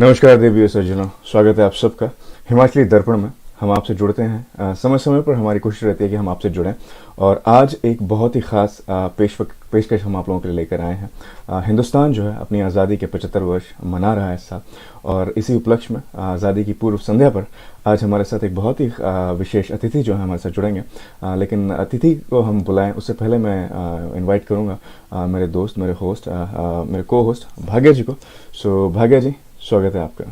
नमस्कार देवी सज्जनों, स्वागत है आप सबका हिमाचली दर्पण में। हम आपसे जुड़ते हैं समय समय पर। हमारी कोशिश रहती है कि हम आपसे जुड़ें और आज एक बहुत ही ख़ास पेशकश हम आप लोगों के लिए लेकर आए हैं। हिंदुस्तान जो है अपनी आज़ादी के 75 वर्ष मना रहा है इस साल, और इसी उपलक्ष्य में आज़ादी की पूर्व संध्या पर आज हमारे साथ एक बहुत ही विशेष अतिथि जो है हमारे साथ जुड़ेंगे। लेकिन अतिथि को हम बुलाएं उससे पहले मैं इनवाइट करूँगा मेरे दोस्त, मेरे होस्ट, मेरे को होस्ट भाग्य जी को। सो भाग्य जी, स्वागत है आपका।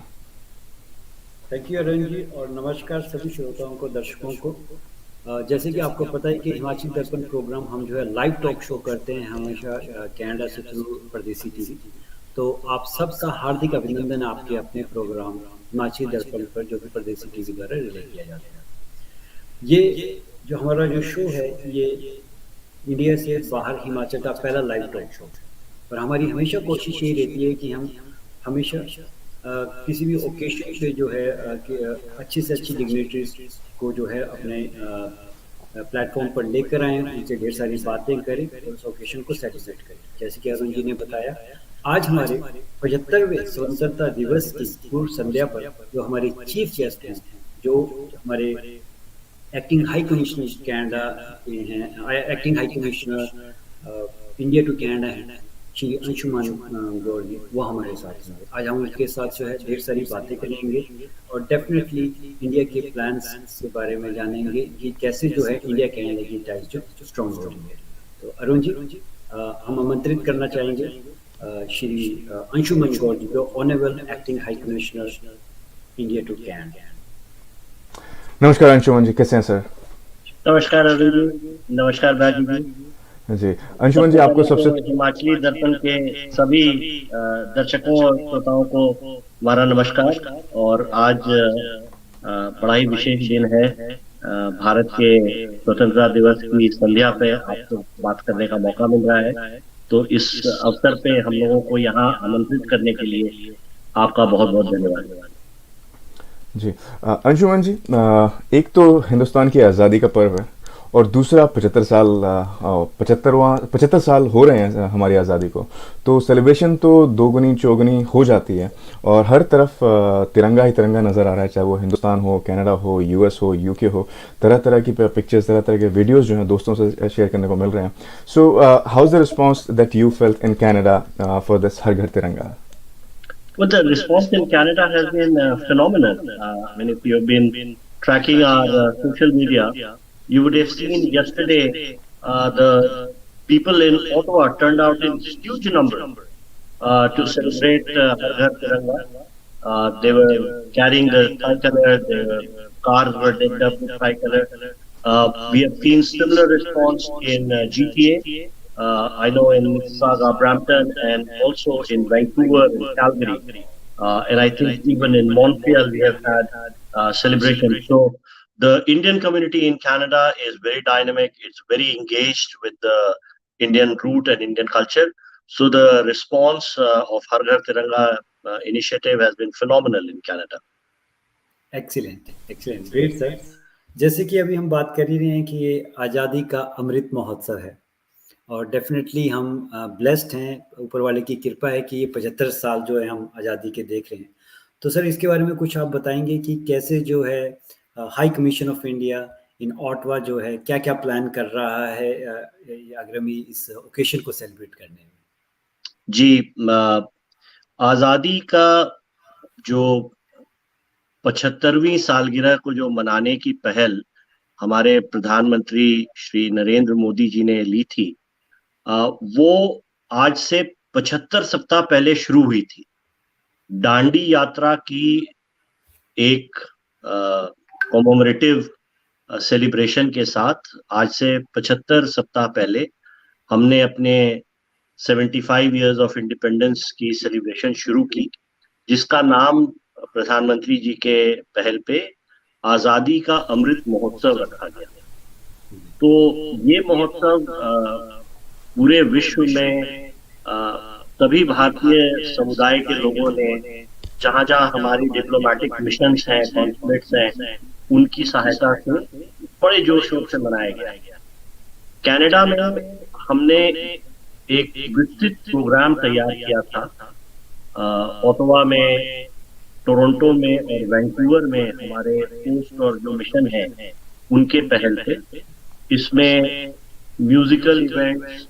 थैंक यू अरुण जी, और नमस्कार सभी श्रोताओं को, दर्शकों को। जैसे कि आपको पता है कि हिमाचल दर्पण प्रोग्राम हम जो है लाइव टॉक शो करते हैं हमेशा कनाडा से थ्रू परदेसी टीवी। तो आप सबका हार्दिक अभिनंदन है आपके अपने प्रोग्राम हिमाचल दर्पण पर, जो कि परदेसी टीवी द्वारा रिले किया जाता है। ये जो हमारा जो शो है, ये इंडिया से बाहर हिमाचल का पहला लाइव टॉक शो है। और हमारी हमेशा कोशिश यही रहती है कि हम हमेशा किसी भी ओकेशन पे जो है कि अच्छी से अच्छी डिग्निटरीज को जो है अपने प्लेटफॉर्म पर लेकर आएँ, उनसे ढेर सारी बातें करें और उस ओकेशन को सेलिब्रेट करें। जैसे कि अरुण जी ने बताया, आज हमारे 75वें स्वतंत्रता दिवस की पूर्व संध्या पर जो हमारे चीफ गेस्ट हैं, जो हमारे एक्टिंग हाई कमिश्नर कनाडा के हैं, acting high commissioner India to Canada हैं, श्री अंशुमान गौर जी, वो हमारे साथ हैं। आज हम उनके साथ जो है ढेर सारी बातें करेंगे और डेफिनेटली इंडिया के प्लान्स के बारे में जानेंगे कि कैसे जो है इंडिया कनाडा की टाइज जो स्ट्रॉन्ग हो रही है। तो अरुण जी, हम आमंत्रित करना चाहेंगे श्री अंशुमन गौर जी को, honourable acting high commissioner India to Canada. नमस्कार अंशुमन जी, कैसे हैं सर? नमस्कार अरुण जी, नमस्कार भाजी जी। जी अंशुमन जी, आपको सबसे हिमाचली दर्पण के सभी दर्शकों और श्रोताओं को हमारा नमस्कार। और आज बड़ा ही विशेष दिन है, भारत के स्वतंत्रता दिवस की संध्या पे आपको बात करने का मौका मिल रहा है। तो इस अवसर पे हम लोगों को यहाँ आमंत्रित करने के लिए आपका बहुत बहुत धन्यवाद। जी अंशुमन जी, एक तो हिंदुस्तान की आज़ादी का पर्व है और दूसरा 75 साल हो रहे हैं हमारी आज़ादी को। तो सेलिब्रेशन तो दोगुनी चौगुनी हो जाती है और हर तरफ तिरंगा ही तिरंगा नज़र आ रहा है, चाहे वो हिंदुस्तान हो, कनाडा हो, यूएस हो, यूके हो। तरह तरह की पिक्चर्स, तरह तरह के वीडियोस जो हैं दोस्तों से शेयर करने को मिल रहे हैं। So how is the response that you felt in Canada for this Har Ghar Tiranga? Well, the response in Canada has been phenomenal. I mean, if you've been tracking our social media, you would have seen yesterday the people in Ottawa turned out in huge number to celebrate Har Ghar Tiranga. They were carrying the tricolor, their cars were decked up with tricolor. We have seen similar response in GTA. I know in Mississauga, Brampton, and also in Vancouver and Calgary. And I think even in Montreal we have had celebrations. So the Indian community in Canada is very dynamic. It's very engaged with the Indian root and Indian culture. So the response of Har Ghar Tiranga initiative has been phenomenal in Canada. Excellent, excellent, great sir. जैसे कि अभी हम बात कर ही रहे हैं कि ये आज़ादी का अमृत महोत्सव है और डेफिनेटली हम ब्लेस्ड हैं, ऊपर वाले की कृपा है कि ये 75 साल जो है हम आज़ादी के देख रहे हैं। तो सर, इसके बारे में कुछ आप बताएंगे कि कैसे जो है high commission of India in Ottawa जो है क्या क्या प्लान कर रहा है आगामी इस ओकेशन को सेलिब्रेट करने में? जी, आज़ादी का जो 75वीं सालगिरह को जो मनाने की पहल हमारे प्रधानमंत्री श्री नरेंद्र मोदी जी ने ली थी, वो आज से 75 सप्ताह पहले शुरू हुई थी। दांडी यात्रा की एक कॉमेमोरेटिव सेलिब्रेशन के साथ आज से 75 सप्ताह पहले हमने अपने 75 इयर्स ऑफ इंडिपेंडेंस की सेलिब्रेशन शुरू की, जिसका नाम प्रधानमंत्री जी के पहल पे आज़ादी का अमृत महोत्सव रखा गया। तो ये महोत्सव पूरे विश्व में सभी भारतीय समुदाय के लोगों ने, जहां जहां हमारी डिप्लोमेटिक मिशंस हैं, कॉन्सुलेट्स हैं, उनकी सहायता से बड़े जोश शोर से मनाया गया। कनाडा में हमने एक विस्तृत प्रोग्राम तैयार किया था। ओटावा में टोरंटो में और वैंकूवर में हमारे पोस्ट और जो मिशन है उनके पहल पे इसमें musical events,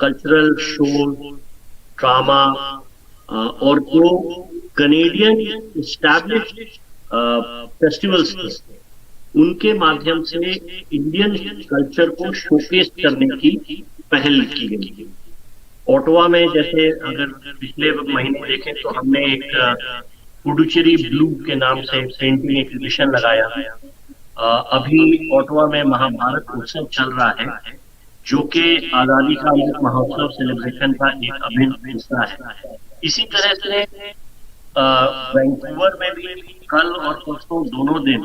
cultural shows, drama और जो कनेडियन एस्टैब्लिश्ड फेस्टिवल्स थे उनके माध्यम से इंडियन कल्चर को शोकेस करने की पहल की गई। ओटावा में जैसे अगर पिछले महीने देखें तो हमने एक पुडुचेरी ब्लू के नाम से पेंटिंग एग्जीबिशन लगाया। अभी ओटावा में महाभारत उत्सव चल रहा है जो कि आजादी का अमृत महोत्सव सेलिब्रेशन का एक अभिन्न हिस्सा है। इसी तरह से वैंकूवर में भी कल और परसों दोनों दिन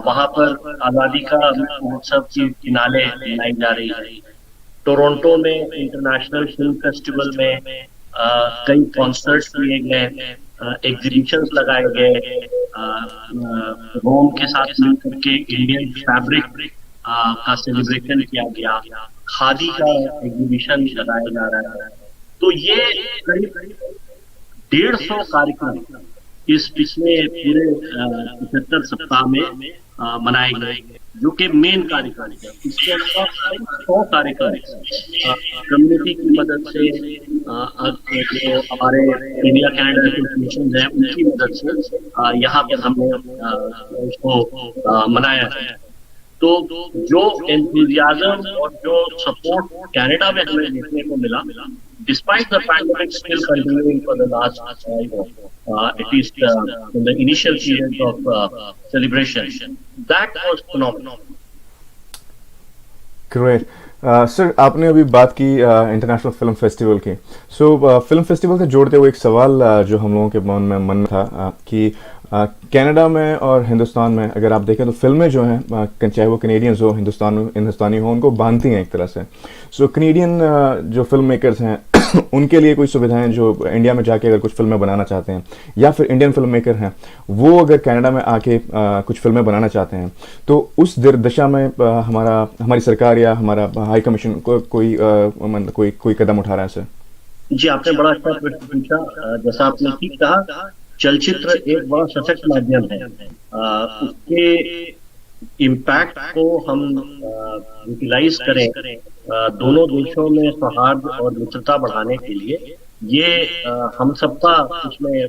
वहां पर आजादी का अमृत महोत्सव की फिनाले मनाई जा रही है। टोरंटो में इंटरनेशनल फिल्म फेस्टिवल में कई कॉन्सर्ट्स किए गए, एग्जीबिशंस लगाए गए, रोम के साथ मिलकर के इंडियन फैब्रिक का सेलिब्रेशन किया गया, खादी का एग्जीबिशन लगाया जा रहा है। तो ये करीब 150 कार्यक्रम इस पिछले पूरे 75 सप्ताह में मनाए गए जो कि मेन कार्यक्रम है। इसके अलावा 100 कार्यक्रम कम्युनिटी की मदद से, जो हमारे इंडिया कनाडा एसोसिएशन है उनकी मदद से यहाँ पर हमने इसको मनाया है। तो जो एंथुसियाज्म और जो सपोर्ट कनाडा में हमें देखने को मिला, despite the pandemic still continuing for the last at least in the initial period of celebration, that was phenomenal. Great sir, आपने अभी बात की इंटरनेशनल फिल्म फेस्टिवल की। फिल्म फेस्टिवल से जोड़ते हुए एक सवाल जो हम लोगों के मन में था कि कनाडा में और हिंदुस्तान में अगर आप देखें तो फिल्में जो हैं चाहे वो कनेडियंस हो हिंदुस्तानी हो उनको बांधती हैं एक तरह से। कनेडियन जो फिल्म मेकर्स हैं उनके लिए कोई सुविधाएं जो इंडिया में जाके अगर कुछ फिल्में बनाना चाहते हैं, या फिर इंडियन फिल्म मेकर हैं वो अगर कनाडा में आके कुछ फिल्में बनाना चाहते हैं, तो उस दिशा में हमारी सरकार या हमारा हाई कमीशन कोई कदम उठा रहा है सर? जी, आपने बड़ा अच्छा प्रश्न पूछा। जैसा आपने ठीक कहा, चलचित्र एक बड़ा सशक्त माध्यम है। उसके इम्पैक्ट को हम यूटिलाइज करें दोनों देशों में सौहार्द और मित्रता बढ़ाने के लिए, ये हम सबका उसमें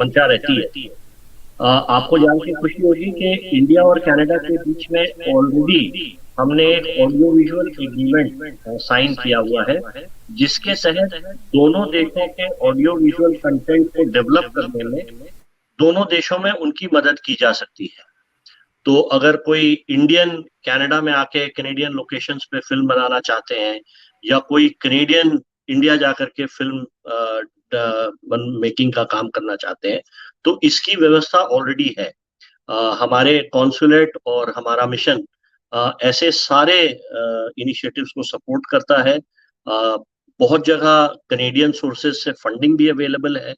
मंशा रहती है। आपको जान के खुशी होगी कि इंडिया और कनाडा के बीच में ऑलरेडी हमने एक ऑडियो विजुअल एग्रीमेंट साइन किया हुआ है जिसके तहत दोनों देशों के ऑडियो विजुअल कंटेंट को डेवलप करने में दोनों देशों में उनकी मदद की जा सकती है। तो अगर कोई इंडियन कनाडा में आके कैनेडियन लोकेशंस पे फिल्म बनाना चाहते हैं, या कोई कैनेडियन इंडिया जाकर के फिल्म मेकिंग का काम करना चाहते हैं, तो इसकी व्यवस्था ऑलरेडी है। हमारे कॉन्सुलेट और हमारा मिशन ऐसे सारे इनिशिएटिव्स को सपोर्ट करता है। बहुत जगह कैनेडियन सोर्सेज से फंडिंग भी अवेलेबल है।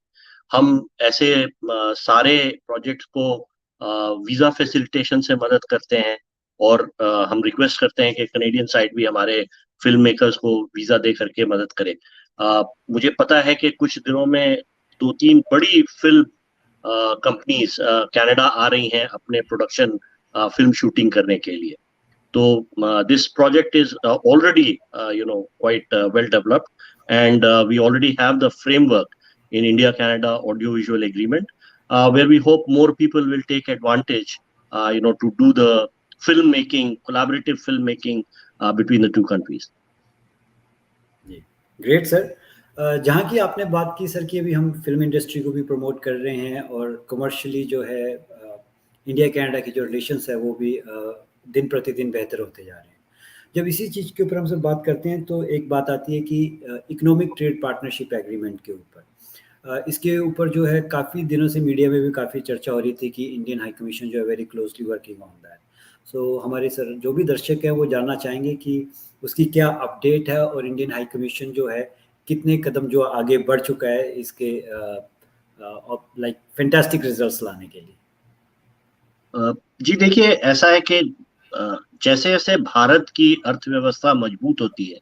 हम ऐसे सारे प्रोजेक्ट्स को वीजा फैसिलिटेशन से मदद करते हैं, और हम रिक्वेस्ट करते हैं कि कैनेडियन साइड भी हमारे फिल्म मेकर्स को वीजा दे करके मदद करे। मुझे पता है कि कुछ दिनों में 2-3 बड़ी फिल्म कंपनीज कनाडा आ रही हैं अपने प्रोडक्शन फिल्म शूटिंग करने के लिए। तो this project is already quite well developed, and we already have the framework in India Canada audio visual agreement, where we hope more people will take advantage to do the filmmaking, collaborative filmmaking between the two countries. Great sir. जहाँ की आपने बात की sir कि अभी हम film industry को भी प्रमोट कर रहे हैं और कमर्शियली जो है इंडिया कनाडा की जो रिलेशंस है वो भी दिन प्रतिदिन बेहतर होते जा रहे हैं। जब इसी चीज़ के ऊपर हम सब बात करते हैं तो एक बात आती है कि इकोनॉमिक ट्रेड पार्टनरशिप एग्रीमेंट के ऊपर, इसके ऊपर जो है काफ़ी दिनों से मीडिया में भी काफ़ी चर्चा हो रही थी कि इंडियन हाई कमीशन जो है very closely working on that. So हमारे सर जो भी दर्शक हैं वो जानना चाहेंगे कि उसकी क्या अपडेट है और इंडियन हाई कमीशन जो है कितने कदम जो आगे बढ़ चुका है इसके लाइक फैंटास्टिक रिजल्ट्स लाने के लिए। जी देखिए, ऐसा है कि जैसे जैसे भारत की अर्थव्यवस्था मजबूत होती है,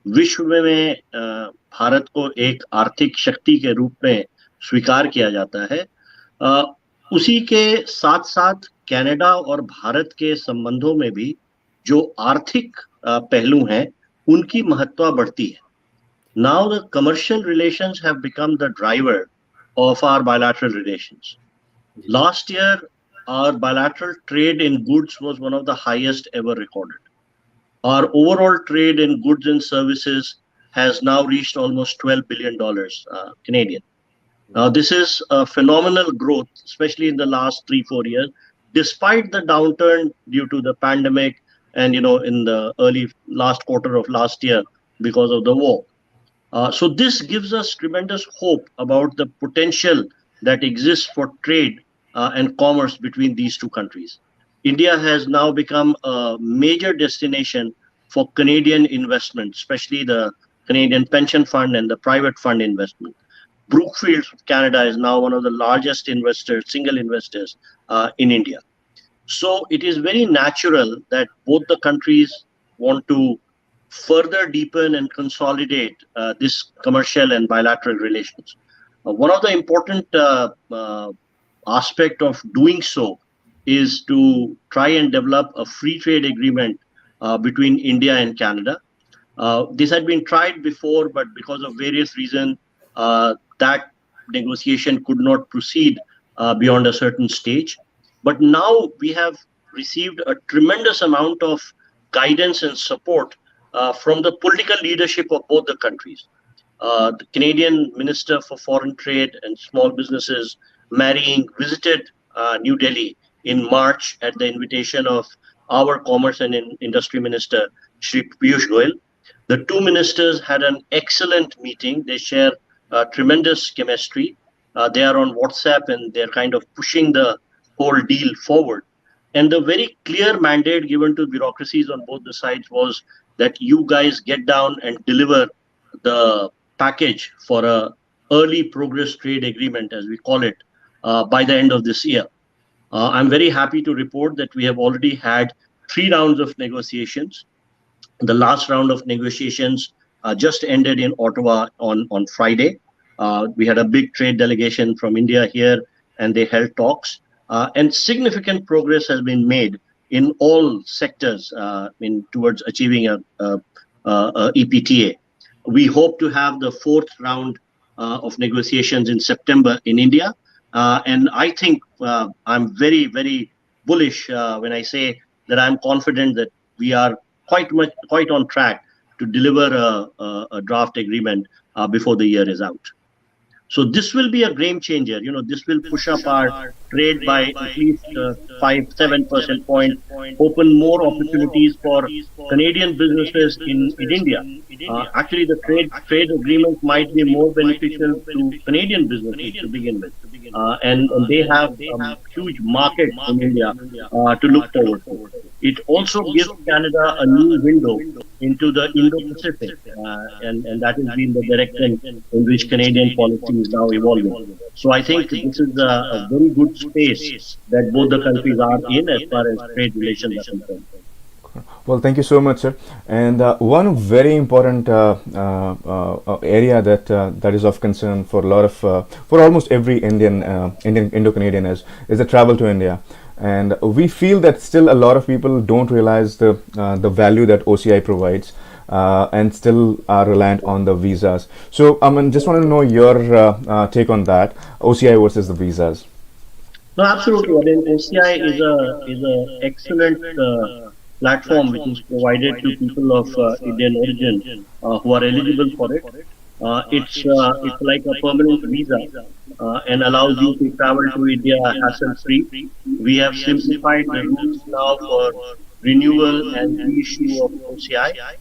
विश्व में भारत को एक आर्थिक शक्ति के रूप में स्वीकार किया जाता है। उसी के साथ साथ कनाडा और भारत के संबंधों में भी जो आर्थिक पहलू हैं उनकी महत्ता बढ़ती है। Now the commercial relations have become the driver of our bilateral relations. Last year, our bilateral trade in goods was one of the highest ever recorded. Our overall trade in goods and services has now reached almost $12 billion Canadian. Now, this is a phenomenal growth, especially in the last 3-4 years, despite the downturn due to the pandemic and, in the early last quarter of last year because of the war. So this gives us tremendous hope about the potential that exists for trade and commerce between these two countries. India has now become a major destination for Canadian investment, especially the Canadian pension fund and the private fund investment. Brookfield Canada is now one of the largest investors, single investors in India. So it is very natural that both the countries want to further deepen and consolidate this commercial and bilateral relations. One of the important aspect of doing so is to try and develop a free trade agreement between India and Canada. This had been tried before, but because of various reasons, that negotiation could not proceed beyond a certain stage. But now we have received a tremendous amount of guidance and support from the political leadership of both the countries. The Canadian Minister for Foreign Trade and Small Businesses, Mary, visited New Delhi in March at the invitation of our Commerce and Industry Minister, Shri Piyush Goyal. The two ministers had an excellent meeting. They share tremendous chemistry. They are on WhatsApp and they're kind of pushing the whole deal forward. And the very clear mandate given to bureaucracies on both the sides was that you guys get down and deliver the package for a early progress trade agreement, as we call it, by the end of this year. I'm very happy to report that we have already had 3 rounds of negotiations. The last round of negotiations just ended in Ottawa on Friday. We had a big trade delegation from India here, and they held talks. And significant progress has been made in all sectors towards achieving a EPTA. We hope to have the 4th round of negotiations in September in India. And I think I'm very, very bullish when I say that I'm confident that we are quite on track to deliver a draft agreement before the year is out. So this will be a game changer. This will push up our trade by at least 5-7% point, open more opportunities for Canadian businesses in India. Actually, the trade agreement might be more beneficial to Canadian businesses to begin with, and they have a huge market in India to look forward to. It also gives Canada a new window into the Indo-Pacific, and that has been the direction in which Canadian policy is now evolving. So I think this is a very good space that both the countries are in as far as trade relations are concerned. Well, thank you so much, sir. And one very important area that is of concern for a lot of for almost every Indo-Canadian is the travel to India. And we feel that still a lot of people don't realize the value that OCI provides, and still are reliant on the visas. So just want to know your take on that, OCI versus the visas. No, absolutely. I mean, OCI is a excellent platform which is provided to people of Indian origin who are eligible for it. It's like a permanent visa and allows you to travel to India hassle-free. We have simplified the rules now for renewal and reissue of OCI,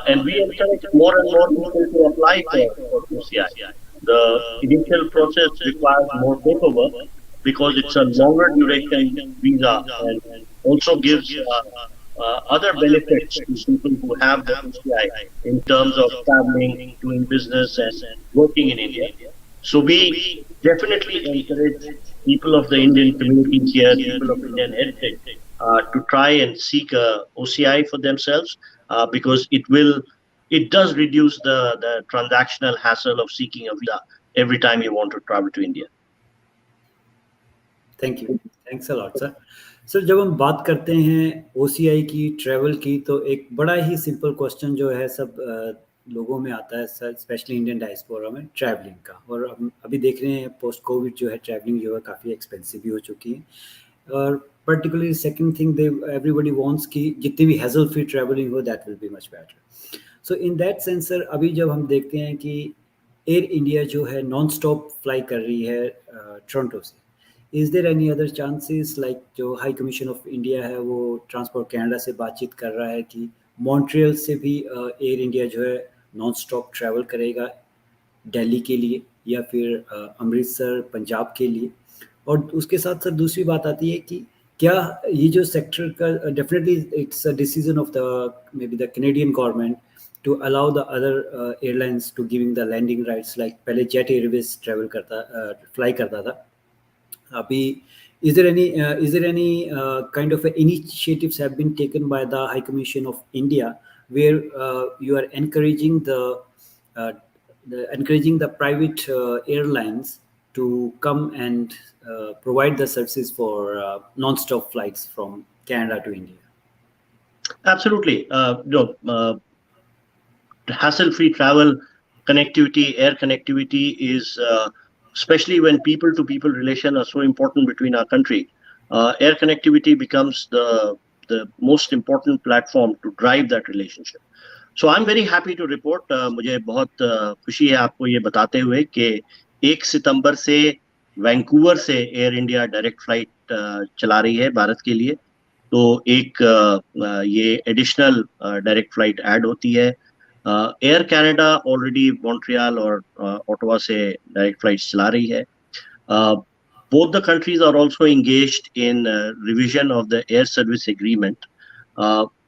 and we encourage more and more people to apply for OCI. The initial process requires more paperwork because it's a longer duration visa and also gives other benefits to people who have the OCI in terms of traveling, doing business, and working in India. So we definitely encourage people of the Indian communities here, people of Indian heritage, to try and seek a OCI for themselves because it does reduce the transactional hassle of seeking a visa every time you want to travel to India. Thank you, thanks a lot sir. Sir जब हम बात करते हैं OCI की, travel की, तो एक बड़ा ही सिंपल क्वेश्चन जो है सब लोगों में आता है सर, स्पेशली इंडियन डायस्पोरा में, ट्रैवलिंग का। और हम अभी देख रहे हैं पोस्ट कोविड जो है ट्रैवलिंग जो है काफ़ी एक्सपेंसिव भी हो चुकी है। और particularly second thing they everybody wants कि जितनी भी हैसल फ्री ट्रैवलिंग हो that will be much better. So in that sense sir अभी जब हम देखते हैं कि एयर इंडिया जो है नॉन स्टॉप फ्लाई कर रही है टोरंटो से, is there any other chances like जो हाई कमीशन ऑफ इंडिया है वो ट्रांसपोर्ट कनाडा से बातचीत कर रहा है कि मॉन्ट्रियल से भी एयर इंडिया जो है नॉन स्टॉप ट्रैवल करेगा दिल्ली के लिए या फिर अमृतसर पंजाब के लिए? और उसके साथ सर दूसरी बात आती है कि क्या ये जो सेक्टर का definitely it's a decision of the may be the Canadian government to allow the other airlines to giving the landing rights, like पहले जेट एयरवेज ट्रैवल करता फ्लाई करता था, अभी is there any kind of initiatives have been taken by the High Commission of India where you are uh, encouraging the private airlines to come and provide the services for non-stop flights from Canada to India? Absolutely. Hassle-free travel, connectivity, air connectivity is, especially when people-to-people relation are so important between our country, air connectivity becomes the most important platform to drive that relationship. So I'm very happy to report, मुझे बहुत खुशी है आपको ये बताते हुए कि 1 सितंबर से वैंकूवर से एयर इंडिया डायरेक्ट फ्लाइट चला रही है भारत के लिए। तो एक ये एडिशनल डायरेक्ट फ्लाइट ऐड होती है। एयर कनाडा ऑलरेडी मॉन्ट्रियल और ओटावा से डायरेक्ट फ्लाइट्स चला रही है। Both the countries are also engaged in revision of the air service agreement.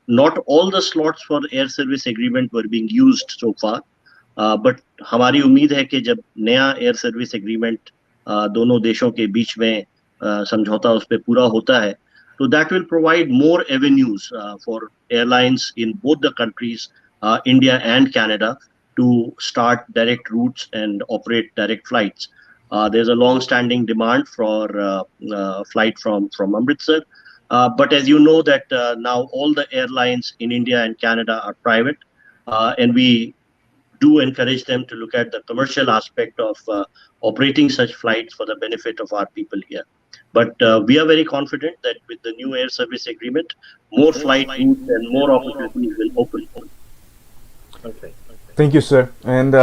Not all the slots for air service agreement were being used so far, but हमारी उम्मीद है कि जब नया एयर सर्विस एग्रीमेंट दोनों देशों के बीच में समझौता उस पर पूरा होता है, so that will provide more avenues for airlines in both the countries, India and Canada, to start direct routes and operate direct flights. There's a long-standing demand for flight from Amritsar, but as you know that now all the airlines in India and Canada are private, and we do encourage them to look at the commercial aspect of operating such flights for the benefit of our people here. But we are very confident that with the new air service agreement, more flight routes and more opportunities will open. Okay. Thank you sir. And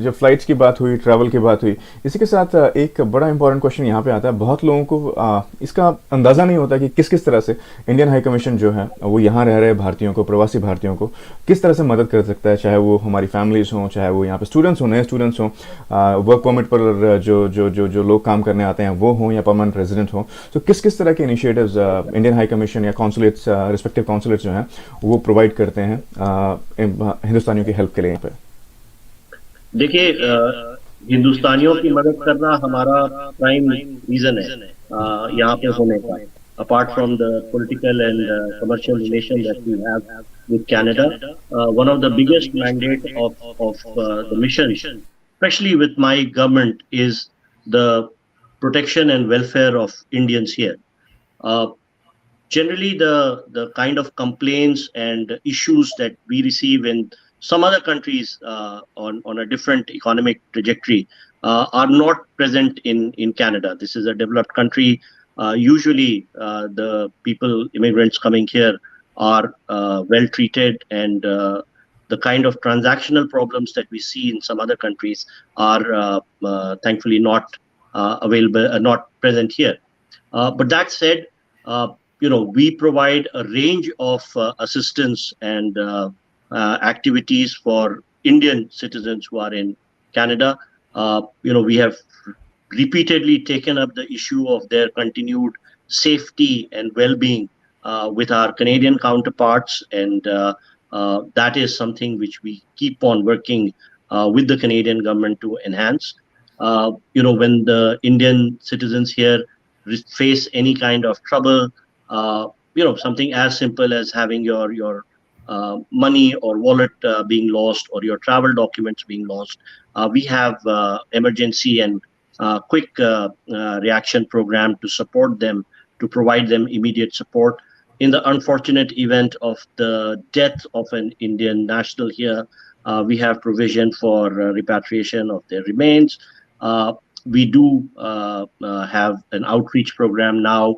जब flights की बात हुई, travel की बात हुई, इसी के साथ एक बड़ा इंपॉर्टेंट क्वेश्चन यहाँ पे आता है। बहुत लोगों को इसका अंदाज़ा नहीं होता कि किस किस तरह से इंडियन हाई कमीशन जो है वो यहाँ रह रहे भारतीयों को, प्रवासी भारतीयों को किस तरह से मदद कर सकता है, चाहे वो हमारी फैमिलीज हों, चाहे वो यहाँ पे स्टूडेंट्स हों, नए स्टूडेंट्स हों, वर्क परमिट पर जो लोग काम करने आते हैं वो हों या परमानेंट रेजिडेंट हों। तो किस किस तरह के इनिशिएटिव्स इंडियन हाई कमीशन या कॉन्सुलेट्स, रिस्पेक्टिव कॉन्सुलेट्स जो हैं वो प्रोवाइड करते हैं हिंदुस्तानियों की हेल्प के लिए यहाँ पे? देखिए, हिंदुस्तानियों की मदद करना हमारा प्राइम रीजन है यहाँ पे होने का। Apart from the political and commercial relations that we have with Canada, one of the biggest mandate of the mission, especially with my government, is the protection and welfare of Indians here. Generally, the kind of complaints and issues that we receive in some other countries on a different economic trajectory are not present in Canada. This is a developed country. Usually, the immigrants coming here are well treated, and the kind of transactional problems that we see in some other countries are thankfully not available, not present here. But that said, we provide a range of assistance and activities for Indian citizens who are in Canada. We have repeatedly taken up the issue of their continued safety and well-being with our Canadian counterparts, and that is something which we keep on working with the Canadian government to enhance. When the Indian citizens here face any kind of trouble, something as simple as having your money or wallet being lost or your travel documents being lost, we have emergency and quick reaction program to support them, to provide them immediate support. In the unfortunate event of the death of an Indian national here, we have provision for repatriation of their remains. We do have an outreach program now,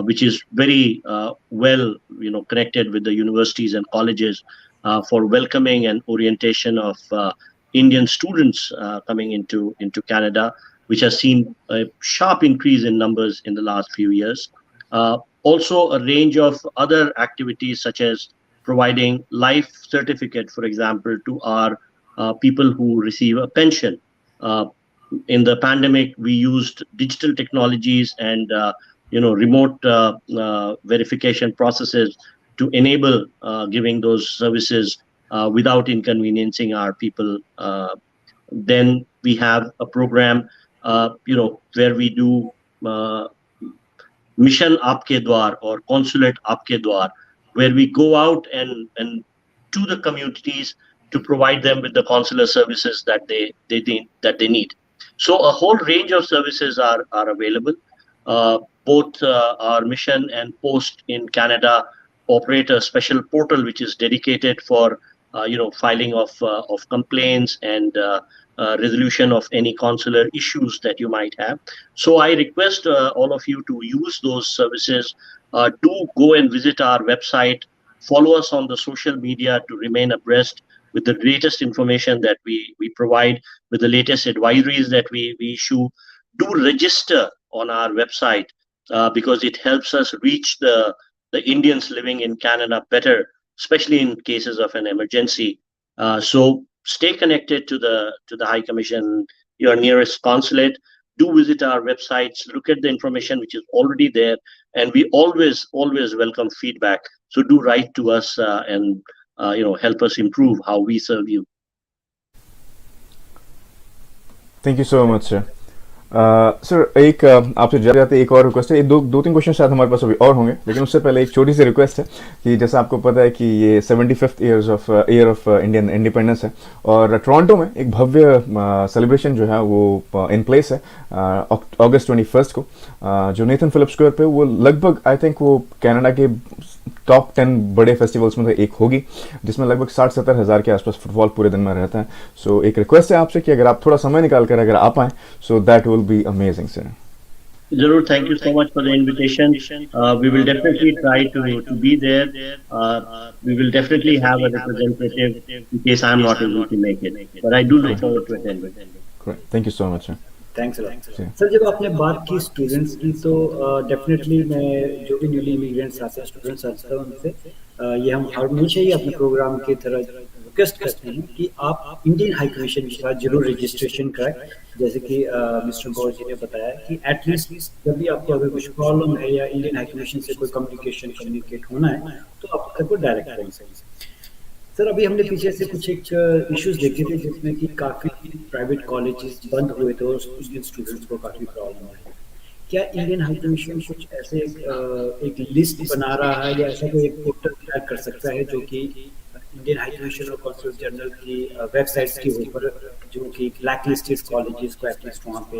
which is very well, connected with the universities and colleges for welcoming and orientation of Indian students coming into Canada, which has seen a sharp increase in numbers in the last few years. Also, a range of other activities such as providing life certificate, for example, to our people who receive a pension. In the pandemic, we used digital technologies and remote verification processes to enable giving those services without inconveniencing our people. Then we have a program, where we do mission Aapke Dwar or consulate Aapke Dwar, where we go out and to the communities to provide them with the consular services that they need. So a whole range of services are available. Both our mission and post in Canada operate a special portal which is dedicated for filing of complaints and resolution of any consular issues that you might have. So I request all of you to use those services. Do go and visit our website, follow us on the social media to remain abreast with the latest information that we provide, with the latest advisories that we issue. Do register on our website because it helps us reach the Indians living in Canada better, especially in cases of an emergency. So stay connected to the High Commission, your nearest consulate. Do visit our websites, look at the information which is already there, and we always welcome feedback. So do write to us and help us improve how we serve you. Thank you so much sir. Sir एक आपसे जाते जाते एक और request है, दो तीन question शायद हमारे पास अभी और होंगे, लेकिन उससे पहले एक छोटी सी रिक्वेस्ट है कि जैसा आपको पता है कि ये 75th year of Indian independence है और टोरंटो में एक भव्य सेलिब्रेशन जो है वो इन प्लेस है अगस्त 21 को, जो नेथन फिलिप स्क्वायर पे, वो लगभग आई थिंक वो कनाडा के टॉप 10 बड़े फेस्टिवल्स में से एक होगी, जिसमें लगभग 60-70 हज़ार के आसपास फुटबॉल पूरे दिन में रहता है। सो एक रिक्वेस्ट है आपसे कि अगर आप थोड़ा समय निकाल कर अगर आप आएँ, so that will be amazing sir. Zarur, thank you so much for the invitation. We will definitely try to be there. We will definitely have a representative in case I am not able to make it. But I do look forward to attending. Great. Thank you so much, sir. Thanks sir. जब आपने बात की students की, तो definitely मैं जो भी newly immigrants आते हैं, स्टूडेंट्स आते हैं, उनसे ये हम हमेशा ही अपने प्रोग्राम की तरह रिक्वेस्ट करते हैं कि आप इंडियन हाई कमीशन के साथ जरूर रजिस्ट्रेशन कराएं। जैसे कि मिस्टर गौर जी ने बताया कि एटलीस्ट जब भी आपको अगर कुछ प्रॉब्लम है या इंडियन हाई कमीशन से कोई कम्युनिकेट होना है, तो आप तक को डायरेक्ट करें। सर, अभी हमने पीछे से कुछ एक इश्यूज देखे थे जिसमें कि काफ़ी प्राइवेट कॉलेजेस बंद हुए थे और इंडियन स्टूडेंट्स को काफ़ी प्रॉब्लम है। क्या इंडियन हाई कमीशन कुछ ऐसे एक लिस्ट बना रहा है या ऐसा कोई एक पोर्टल तैयार कर सकता है जो कि इंडियन हाई कमीशन और कॉन्सुलेट जनरल की वेबसाइट्स के ऊपर जो कि ब्लैक लिस्टेड कॉलेजेस को एटलीस्ट वहाँ पे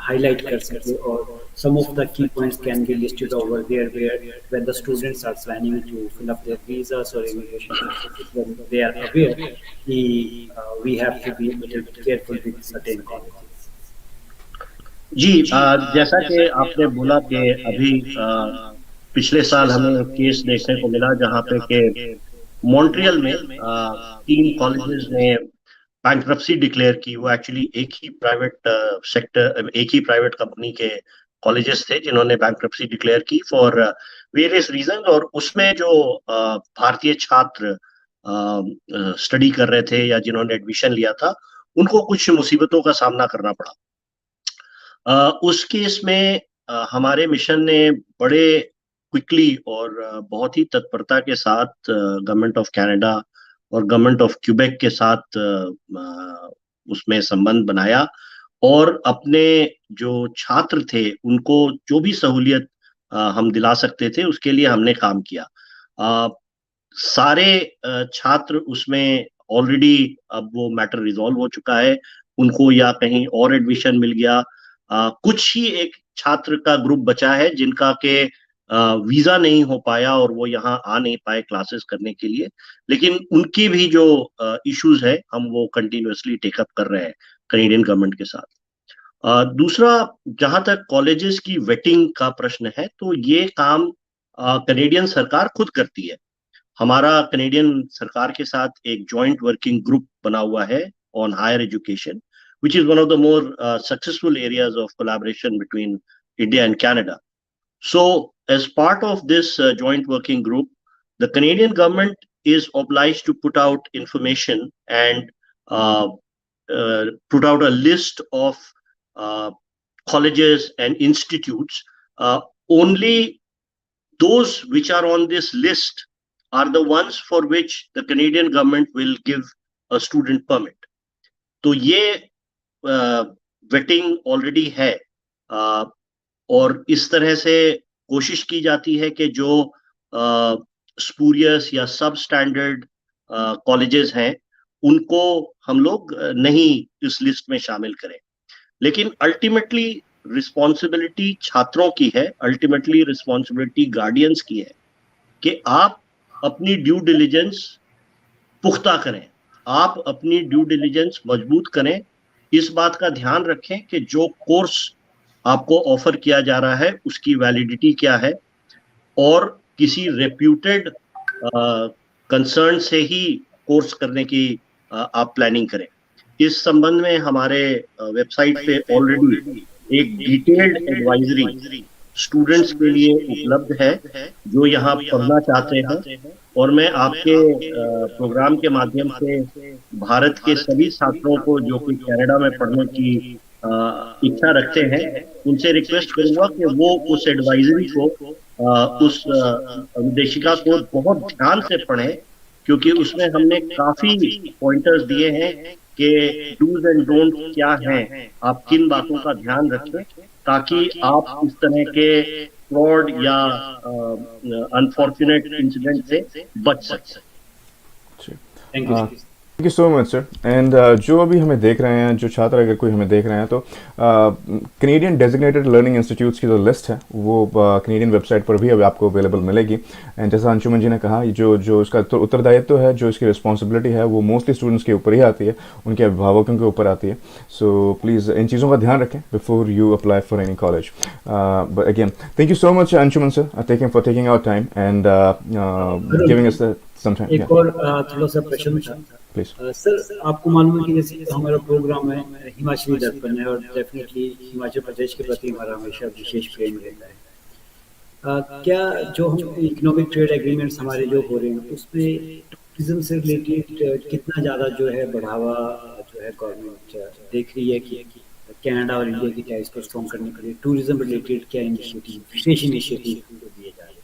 highlight कर सके, और some of the key points can be listed over there where when the students are planning to fill up their visas or immigration processes, when they are aware we have to be a little bit careful with certain colleges. जी, जैसा कि आपने बोला कि अभी पिछले साल हमें एक केस देखने को मिला जहाँ पे कि मॉन्ट्रियल में 3 कॉलेजेस ने बैंक्रप्सी डिक्लेयर की। वो एक्चुअली एक ही प्राइवेट कंपनी के कॉलेजेस थे जिन्होंने बैंक्रप्सी डिक्लेयर की फॉर वेरियस रीजन, और उसमें जो भारतीय छात्र स्टडी कर रहे थे या जिन्होंने एडमिशन लिया था, उनको कुछ मुसीबतों का सामना करना पड़ा। उस केस में हमारे मिशन ने बड़े क्विकली और बहुत ही तत्परता के साथ गवर्नमेंट ऑफ कनाडा और गवर्नमेंट ऑफ क्यूबेक के साथ उसमें संबंध बनाया और अपने जो छात्र थे उनको जो भी सहूलियत हम दिला सकते थे उसके लिए हमने काम किया। सारे छात्र उसमें ऑलरेडी अब वो मैटर रिजॉल्व हो चुका है, उनको या कहीं और एडमिशन मिल गया। कुछ ही एक छात्र का ग्रुप बचा है जिनका के वीजा नहीं हो पाया और वो यहाँ आ नहीं पाए क्लासेस करने के लिए, लेकिन उनकी भी जो इश्यूज है हम वो कंटिन्यूअसली टेकअप कर रहे हैं कनेडियन गवर्नमेंट के साथ। दूसरा, जहां तक कॉलेजेस की वेटिंग का प्रश्न है, तो ये काम कनेडियन सरकार खुद करती है। हमारा कनेडियन सरकार के साथ एक जॉइंट वर्किंग ग्रुप बना हुआ है on higher education, which is one of the more successful areas of collaboration between India and Canada. So, as part of this joint working group, the Canadian government is obliged to put out information and uh, put out a list of uh, colleges and institutes. Only those which are on this list are the ones for which the Canadian government will give a student permit. तो ये waiting already है, और इस तरह से कोशिश की जाती है कि जो स्पूरियस या सब स्टैंडर्ड कॉलेजेस हैं उनको हम लोग नहीं इस लिस्ट में शामिल करें। लेकिन अल्टीमेटली रिस्पॉन्सिबिलिटी छात्रों की है, अल्टीमेटली रिस्पॉन्सिबिलिटी गार्डियंस की है कि आप अपनी ड्यू डिलिजेंस पुख्ता करें, आप अपनी ड्यू डिलिजेंस मजबूत करें, इस बात का ध्यान रखें कि जो कोर्स आपको ऑफर किया जा रहा है उसकी वैलिडिटी क्या है, और किसी रेप्यूटेड कंसर्न से ही कोर्स करने की आप प्लानिंग करें। इस संबंध में हमारे वेबसाइट पे ऑलरेडी एक डिटेल्ड एडवाइजरी स्टूडेंट्स के लिए उपलब्ध है जो यहाँ पढ़ना चाहते हैं, और मैं आपके प्रोग्राम के माध्यम से भारत के सभी छात्रों को जो कि कनाडा में पढ़ने की इच्छा रखते हैं उनसे रिक्वेस्ट करूंगा कि वो उस एडवाइजरी को, उस निर्देशिका को बहुत ध्यान से पढ़ें, क्योंकि उसमें हमने काफी पॉइंटर्स दिए हैं कि डूज एंड डोंट क्या हैं, आप किन बातों का ध्यान रखें ताकि आप इस तरह के फ्रॉड या अनफॉर्चुनेट इंसिडेंट से बच सकें। Thank you. Thank you so much sir. And जो अभी हमें देख रहे हैं, जो छात्र अगर कोई हमें देख रहे हैं, तो कैनेडियन डेजिग्नेटेड लर्निंग इंस्टीट्यूट्स की जो लिस्ट है वो कैनेडियन वेबसाइट पर भी अभी आपको अवेलेबल मिलेगी। एंड जैसा अंशुमन जी ने कहा, जो इसका उत्तरदायित्व है, जो इसकी रिस्पॉन्सिबिलिटी है, वो मोस्टली स्टूडेंट्स के ऊपर ही आती है, उनके अभिभावकों के ऊपर आती है। सो प्लीज़ इन चीज़ों का ध्यान रखें before you apply for any college. But again thank you so much Anshuman sir, for taking our time and giving us some time. एक और थोड़ा सा प्रश्न था सर, आपको मालूम है कि जैसे हमारा प्रोग्राम है हिमाचली दर्पण है, और डेफिनेटली हिमाचल प्रदेश के प्रति हमारा हमेशा विशेष प्रेम रहता है। क्या जो हम इकोनॉमिक ट्रेड एग्रीमेंट्स हमारे जो हो रहे हैं उसमें टूरिज्म से रिलेटेड कितना ज़्यादा जो है बढ़ावा जो है गवर्नमेंट देख रही है कि कनाडा और इंडिया की टाइज को स्ट्रॉन्ग करने के लिए टूरिज्म रिलेटेड क्या इनिशिएटिव, विशेष इनिशिएटिव दिए जा रहे हैं?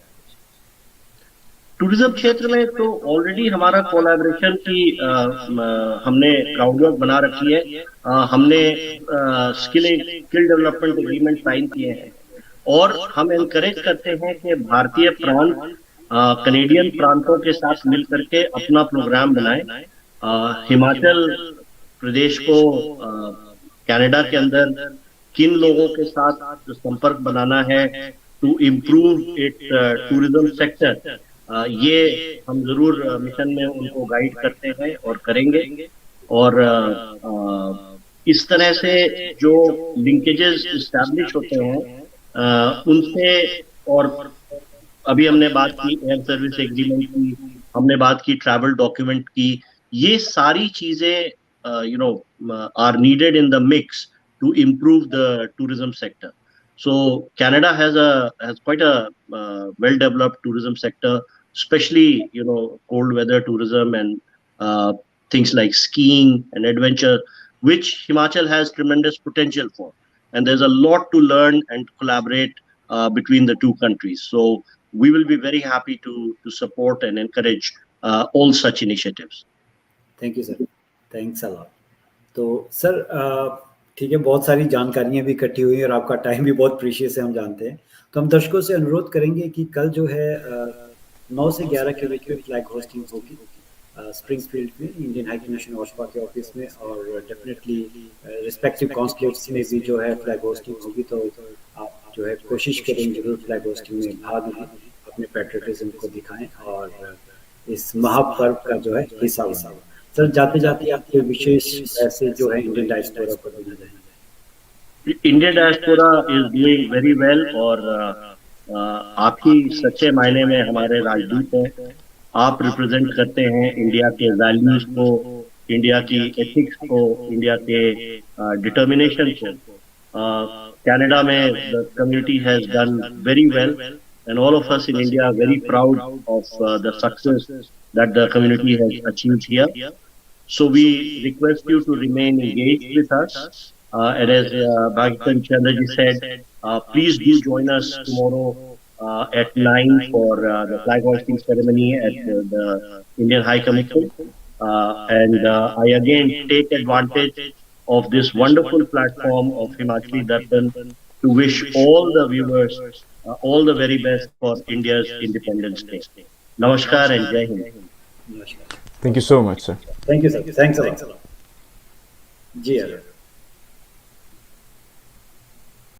टूरिज्म क्षेत्र में तो ऑलरेडी हमारा कोलैबोरेशन की हमने ग्राउंडवर्क बना रखी है। हमने स्किल डेवलपमेंट एग्रीमेंट साइन किए हैं, और हम एनकरेज करते हैं कि भारतीय प्रांत कनेडियन प्रांतों के साथ मिल करके अपना प्रोग्राम बनाए। हिमाचल प्रदेश को कनाडा के अंदर किन लोगों के साथ संपर्क बनाना है to improve it tourism sector, ये हम जरूर मिशन में उनको गाइड करते हैं और करेंगे। और इस तरह से जो लिंकेजेस इस्टेब्लिश होते हैं उनसे, और अभी हमने बात की एयर सर्विस एग्रीमेंट की, हमने बात की ट्रैवल डॉक्यूमेंट की, ये सारी चीजें you know are needed in the mix to improve the tourism sector. So Canada has quite a well developed tourism sector, especially cold weather tourism and things like skiing and adventure, which Himachal has tremendous potential for, and there's a lot to learn and collaborate between the two countries. So we will be very happy to support and encourage all such initiatives. Thank you sir, thanks a lot. तो sir ठीक है, बहुत सारी जानकारियां भी इकट्ठी हुई और आपका टाइम भी बहुत प्रीशियस है, हम जानते हैं। तो हम दर्शकों से अनुरोध करेंगे कि कल जो है 9 से 11 के बीच में फ्लैग होस्टिंग होगी स्प्रिंगफील्ड में इंडियन हाई कमीशन ऑस्पा के ऑफिस में, और डेफिनेटली रिस्पेक्टिव कॉन्सुलेट्स में भी जो है फ्लैग होस्टिंग होगी। तो आप जो है कोशिश करें जरूर फ्लैग होस्टिंग में भाग लें, अपने पैट्रियटिज्म को दिखाएं और इस महापर्व का जो है हिस्सा बनें। सर जाते जाते आप कोई विशेष ऐसे जो है इंडियन डायस्पोरा को देना चाहेंगे? Indian diaspora is doing very well, और आप ही सच्चे मायने में हमारे राजदूत हैं। आप रिप्रेजेंट करते हैं इंडिया के वैल्यूज को, इंडिया की एथिक्स को, इंडिया के डिटर्मिनेशन को। कनाडा में the community has done very well, and all of us in India are very proud of the success that the community has achieved here. So we request you to remain engaged with us. And as Bhagitan Chandraji said, please do join us tomorrow at 9 for the flag hoisting ceremony at the Indian High Commission. And I again take advantage of this wonderful platform of Himachali Darshan to wish all the viewers all the very best for India's Independence Day. Namaskar and Jai Hind. नमस्कार। Thank you so much, sir. Thank you sir, thanks a lot. Ji